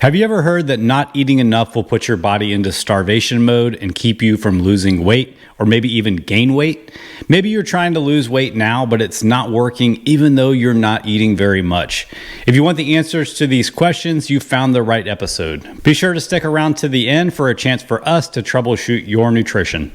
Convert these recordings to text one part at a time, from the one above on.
Have you ever heard that not eating enough will put your body into starvation mode and keep you from losing weight or maybe even gain weight? Maybe you're trying to lose weight now, but it's not working even though you're not eating very much. If you want the answers to these questions, you found the right episode. Be sure to stick around to the end for a chance for us to troubleshoot your nutrition.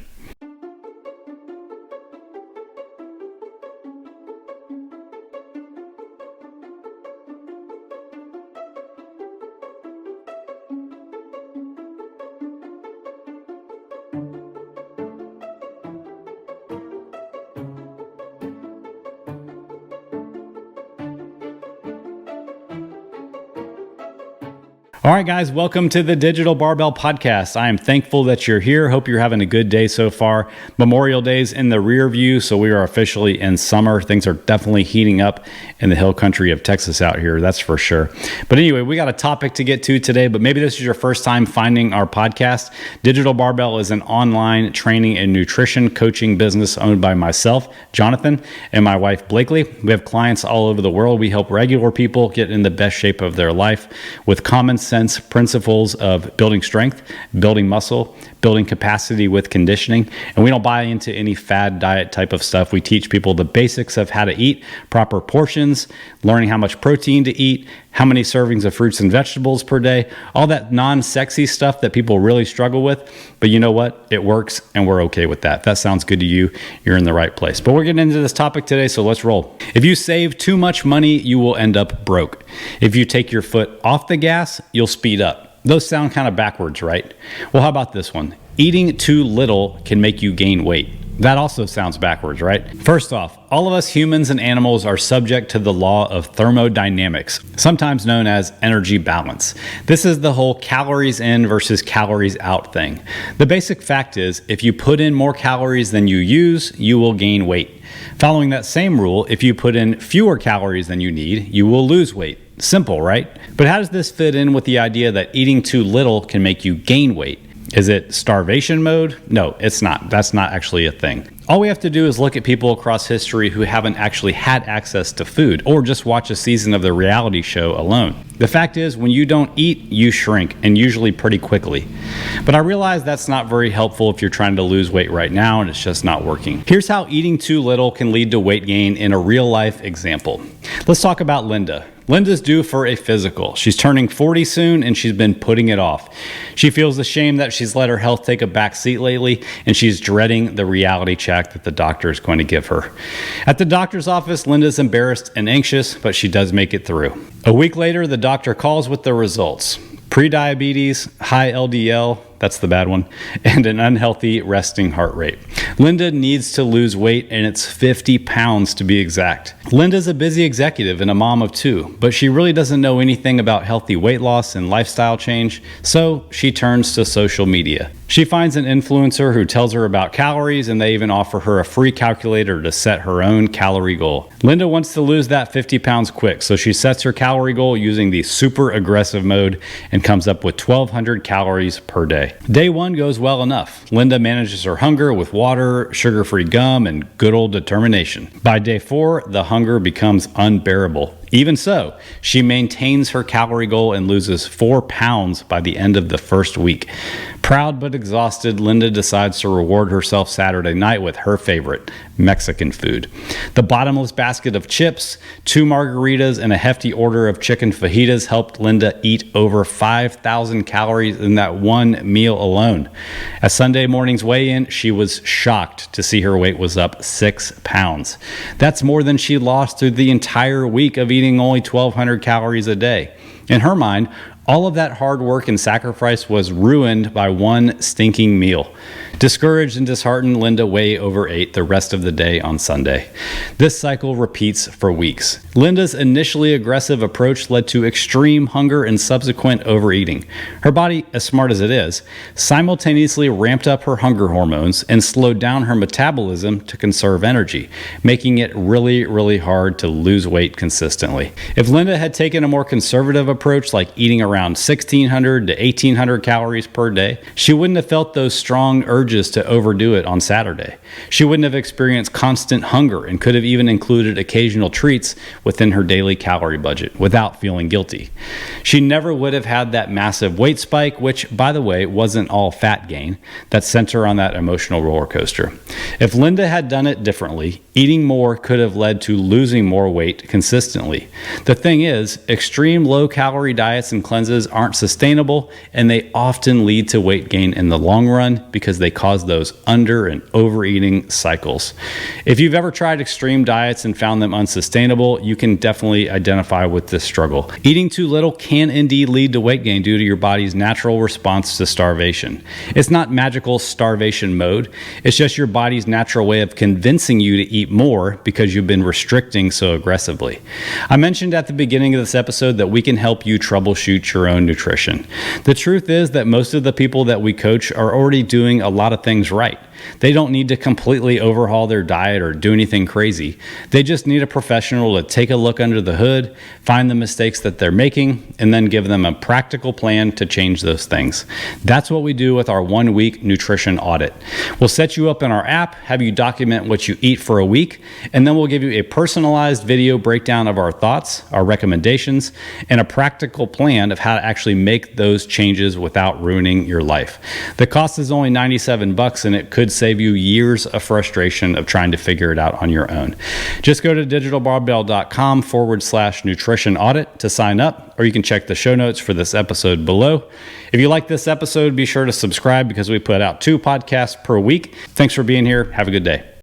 All right, guys, welcome to the Digital Barbell podcast. I am thankful that you're here. Hope you're having a good day so far. Memorial Day's in the rear view, so we are officially in summer. Things are definitely heating up in the hill country of Texas out here, that's for sure. But anyway, we got a topic to get to today, but maybe this is your first time finding our podcast. Digital Barbell is an online training and nutrition coaching business owned by myself, Jonathan, and my wife, Blakely. We have clients all over the world. We help regular people get in the best shape of their life with common sense principles of building strength, building muscle, building capacity with conditioning. And we don't buy into any fad diet type of stuff. We teach people the basics of how to eat, proper portions, learning how much protein to eat, how many servings of fruits and vegetables per day, all that non-sexy stuff that people really struggle with. But you know what? It works and we're okay with that. If that sounds good to you, you're in the right place. But we're getting into this topic today, so let's roll. If you save too much money, you will end up broke. If you take your foot off the gas, you'll speed up. Those sound kind of backwards, right? Well, how about this one? Eating too little can make you gain weight. That also sounds backwards, right? First off, all of us humans and animals are subject to the law of thermodynamics, sometimes known as energy balance. This is the whole calories in versus calories out thing. The basic fact is, if you put in more calories than you use, you will gain weight. Following that same rule, if you put in fewer calories than you need, you will lose weight. Simple, right? But how does this fit in with the idea that eating too little can make you gain weight? Is it starvation mode? No, it's not. That's not actually a thing. All we have to do is look at people across history who haven't actually had access to food, or just watch a season of the reality show alone. The fact is, when you don't eat, you shrink, and usually pretty quickly. But I realize that's not very helpful if you're trying to lose weight right now and it's just not working. Here's how eating too little can lead to weight gain in a real life example. Let's talk about Linda. Linda's due for a physical. She's turning 40 soon and she's been putting it off. She feels ashamed that she's let her health take a back seat lately, and she's dreading the reality check that the doctor is going to give her. At the doctor's office, Linda's embarrassed and anxious, but she does make it through. A week later, the doctor calls with the results. Prediabetes, high LDL, that's the bad one, and an unhealthy resting heart rate. Linda needs to lose weight, and it's 50 pounds to be exact. Linda's a busy executive and a mom of two, but she really doesn't know anything about healthy weight loss and lifestyle change, so she turns to social media. She finds an influencer who tells her about calories, and they even offer her a free calculator to set her own calorie goal. Linda wants to lose that 50 pounds quick, so she sets her calorie goal using the super aggressive mode and comes up with 1,200 calories per day. Day one goes well enough. Linda manages her hunger with water, sugar-free gum, and good old determination. By day 4, the hunger becomes unbearable. Even so, she maintains her calorie goal and loses 4 pounds by the end of the first week. Proud but exhausted, Linda decides to reward herself Saturday night with her favorite, Mexican food. The bottomless basket of chips, 2 margaritas, and a hefty order of chicken fajitas helped Linda eat over 5,000 calories in that one meal alone. At Sunday morning's weigh-in, she was shocked to see her weight was up 6 pounds. That's more than she lost through the entire week of eating only 1,200 calories a day. In her mind, all of that hard work and sacrifice was ruined by one stinking meal. Discouraged and disheartened, Linda way overate the rest of the day on Sunday. This cycle repeats for weeks. Linda's initially aggressive approach led to extreme hunger and subsequent overeating. Her body, as smart as it is, simultaneously ramped up her hunger hormones and slowed down her metabolism to conserve energy, making it really hard to lose weight consistently. If Linda had taken a more conservative approach, like eating around around 1,600 to 1,800 calories per day, she wouldn't have felt those strong urges to overdo it on Saturday. She wouldn't have experienced constant hunger and could have even included occasional treats within her daily calorie budget without feeling guilty. She never would have had that massive weight spike, which, by the way, wasn't all fat gain, that sent her on that emotional roller coaster. If Linda had done it differently, eating more could have led to losing more weight consistently. The thing is, extreme low-calorie diets and cleanses aren't sustainable, and they often lead to weight gain in the long run because they cause those under and overeating cycles. If you've ever tried extreme diets and found them unsustainable, you can definitely identify with this struggle. Eating too little can indeed lead to weight gain due to your body's natural response to starvation. It's not magical starvation mode, it's just your body's natural way of convincing you to eat more because you've been restricting so aggressively. I mentioned at the beginning of this episode that we can help you troubleshoot your own nutrition. The truth is that most of the people that we coach are already doing a lot of things right. They don't need to completely overhaul their diet or do anything crazy. They just need a professional to take a look under the hood, find the mistakes that they're making, and then give them a practical plan to change those things. That's what we do with our 1-week nutrition audit. We'll set you up in our app, have you document what you eat for a week, and then we'll give you a personalized video breakdown of our thoughts, our recommendations, and a practical plan of how to actually make those changes without ruining your life. The cost is only $97, and it could save you years of frustration of trying to figure it out on your own. Just go to digitalbarbell.com/nutrition audit to sign up, or you can check the show notes for this episode below. If you like this episode, be sure to subscribe because we put out 2 podcasts per week. Thanks for being here. Have a good day.